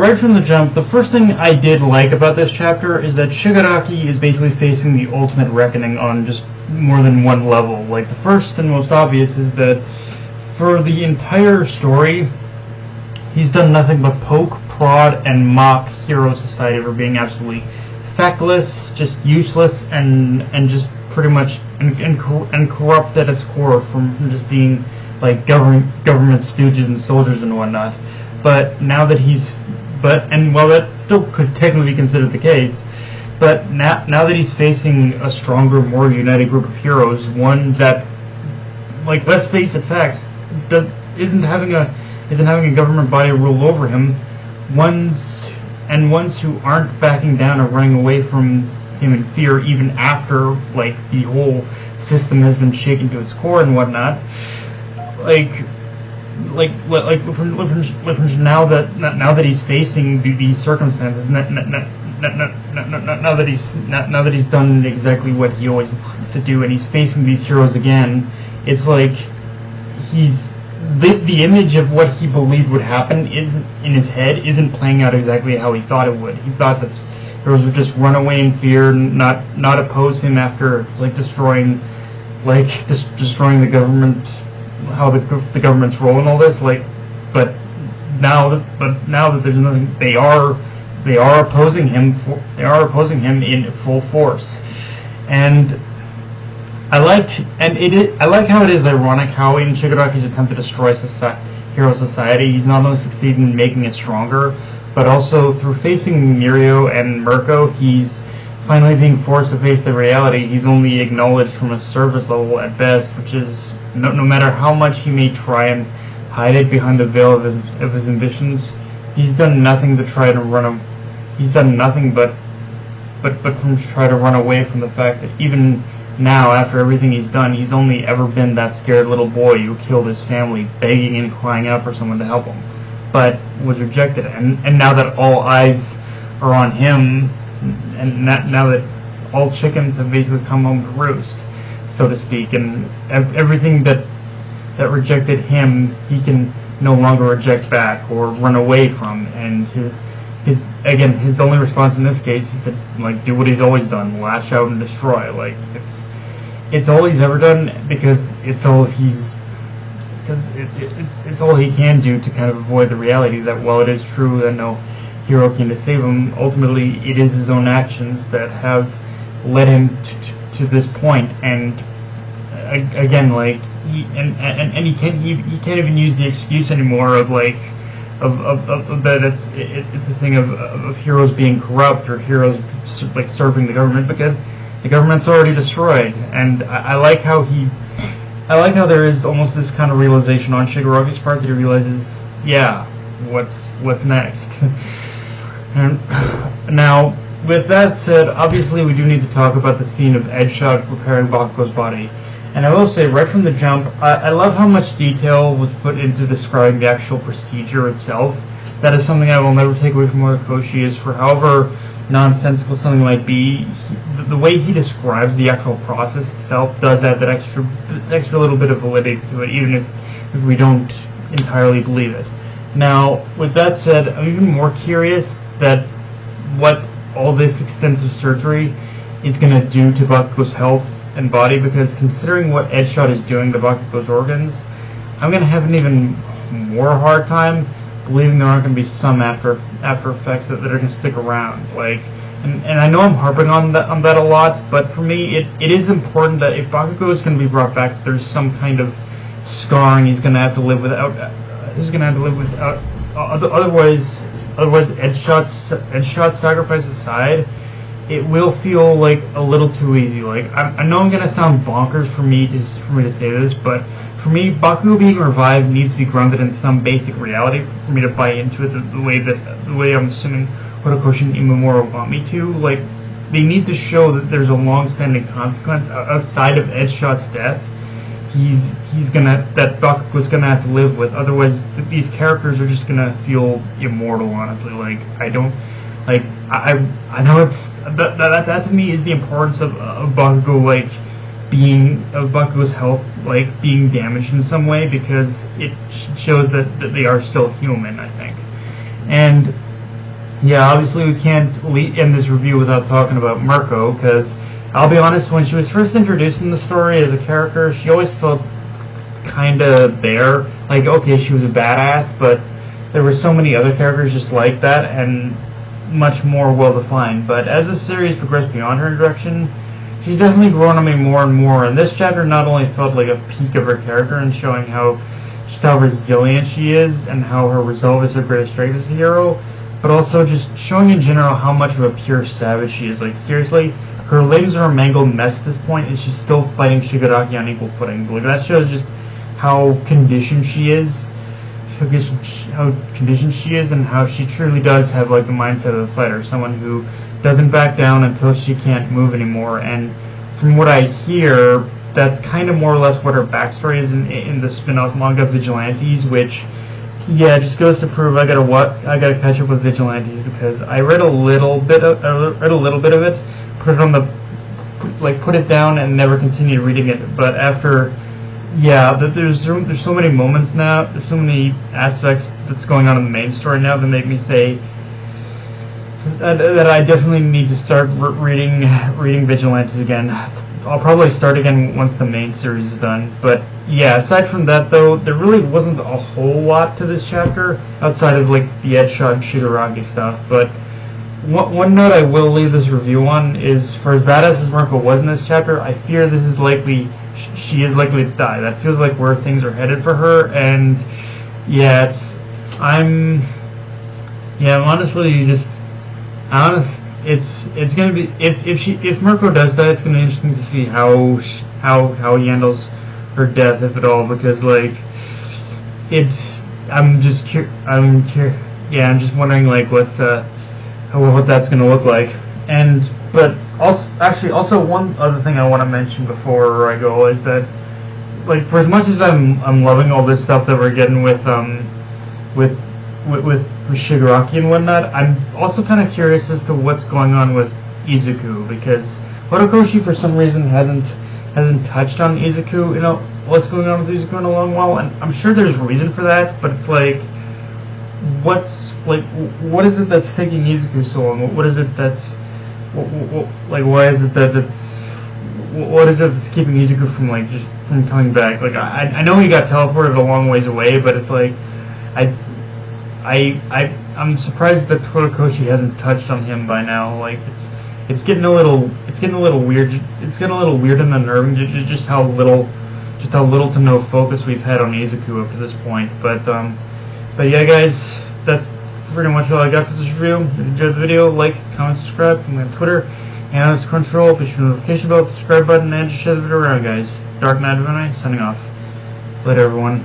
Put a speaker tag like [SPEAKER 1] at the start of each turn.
[SPEAKER 1] right from the jump, the first thing I did like about this chapter is that Shigaraki is basically facing the ultimate reckoning on just more than one level. Like, the first and most obvious is that for the entire story, he's done nothing but poke, prod, and mock Hero Society for being absolutely feckless, just useless, and just pretty much and corrupt at its core from just being like government stooges and soldiers and whatnot. But now that that still could technically be considered the case, but now that he's facing a stronger, more united group of heroes, one that, like, let's face it, facts, that isn't having a government body rule over him, ones who aren't backing down or running away from him in fear even after, like, the whole system has been shaken to its core and whatnot. Now that he's facing these circumstances, now that he's done exactly what he always wanted to do, and he's facing these heroes again, it's like the image of what he believed would happen in his head isn't playing out exactly how he thought it would. He thought that heroes would just run away in fear, not oppose him after destroying the government, how the government's role in all this. But now that there's nothing, they are opposing him. They are opposing him in full force, and I like how it is ironic how in Shigaraki's attempt to destroy Hero Society, he's not only succeeded in making it stronger, but also through facing Mirio and Mirko, he's finally being forced to face the reality he's only acknowledged from a surface level at best, which is no matter how much he may try and hide it behind the veil of his ambitions, he's done nothing to try to run him. He's done nothing but try to run away from the fact that even now, after everything he's done, he's only ever been that scared little boy who killed his family, begging and crying out for someone to help him, but was rejected. And now that all eyes are on him, and now that all chickens have basically come home to roost, so to speak, and everything that rejected him, he can no longer reject back or run away from. And his only response in this case is to do what he's always done: lash out and destroy. It's all he's ever done because it's all he can do to kind of avoid the reality that while it is true that no hero came to save him, ultimately it is his own actions that have led him to this point. And again, he can't even use the excuse anymore of that it's a thing of heroes being corrupt or heroes serving the government, because the government's already destroyed. And I like how there is almost this kind of realization on Shigaraki's part that he realizes, yeah, what's next. And now, with that said, obviously we do need to talk about the scene of Edgeshot repairing Bakugo's body. And I will say, right from the jump, I love how much detail was put into describing the actual procedure itself. That is something I will never take away from Horikoshi, is for however nonsensical something might be, the way he describes the actual process itself does add that extra little bit of validity to it, even if we don't entirely believe it. Now, with that said, I'm even more curious that what all this extensive surgery is going to do to Bakugo's health and body, because considering what Edgeshot is doing to Bakugo's organs, I'm going to have an even more hard time believing there aren't going to be some after effects that are going to stick around. And I know I'm harping on that a lot, but for me it is important that if Bakugo is going to be brought back, there's some kind of scarring he's going to have to live without. Otherwise, Edgeshot sacrifice aside, it will feel like a little too easy. I know I'm gonna sound bonkers for me to say this, but for me, Bakugo being revived needs to be grounded in some basic reality for me to buy into it the way I'm assuming Horikoshi and Imamura want me to. They need to show that there's a long-standing consequence outside of Edgeshot's death. That Bakugo's gonna have to live with. Otherwise, these characters are just gonna feel immortal. Honestly, I know it's that to me is the importance of Bakugo Bakugo's health being damaged in some way, because it shows that they are still human, I think. And Yeah, obviously we can't end this review without talking about Mirko, because I'll be honest, when she was first introduced in the story as a character, she always felt kind of bare. Like, okay, she was a badass, but there were so many other characters just like that, and much more well-defined. But as the series progressed beyond her introduction, she's definitely grown on me more and more, and this chapter not only felt like a peak of her character and showing just how resilient she is and how her resolve is her greatest strength as a hero, but also just showing in general how much of a pure savage she is. Like, seriously, her limbs are a mangled mess at this point, and she's still fighting Shigaraki on equal footing. Like, that shows just how conditioned she is, how conditioned she is, and how she truly does have like the mindset of a fighter, someone who doesn't back down until she can't move anymore. And from what I hear, that's kind of more or less what her backstory is in the spin-off manga Vigilantes, which, yeah, just goes to prove I gotta catch up with Vigilantes, because I read a little bit of it, put it down and never continued reading it. But after, yeah, there's so many moments now, there's so many aspects that's going on in the main story now that make me say that I definitely need to start reading Vigilantes again. I'll probably start again once the main series is done. But yeah, aside from that though, there really wasn't a whole lot to this chapter outside of like the Edshot and Shigaraki stuff. But one note I will leave this review on is, for as badass as Mirko was in this chapter, I fear she is likely to die. That feels like where things are headed for her, and yeah, I'm honestly it's gonna be, if Mirko does die, it's gonna be interesting to see how he handles her death, if at all, because like I'm just wondering like what that's gonna look like. But also one other thing I want to mention before I go is that, like, for as much as I'm loving all this stuff that we're getting with Shigaraki and whatnot, I'm also kind of curious as to what's going on with Izuku, because Horikoshi for some reason hasn't touched on Izuku, what's going on with Izuku in a long while, and I'm sure there's reason for that, but it's like, what is it that's taking Izuku so long? What is it that's why is it what is it that's keeping Izuku from coming back? Like, I know he got teleported a long ways away, but it's like I'm surprised that Horikoshi hasn't touched on him by now. Like, it's getting a little weird. It's getting a little weird and unnerving. Just how little to no focus we've had on Izuku up to this point. But yeah, guys, that's pretty much all I got for this review. If you enjoyed the video, like, comment, subscribe. I'm on Twitter and it's Crunchyroll. Push the notification bell, subscribe button, and just share the video around, guys. Dark Knight of Anime, signing off. Later, everyone.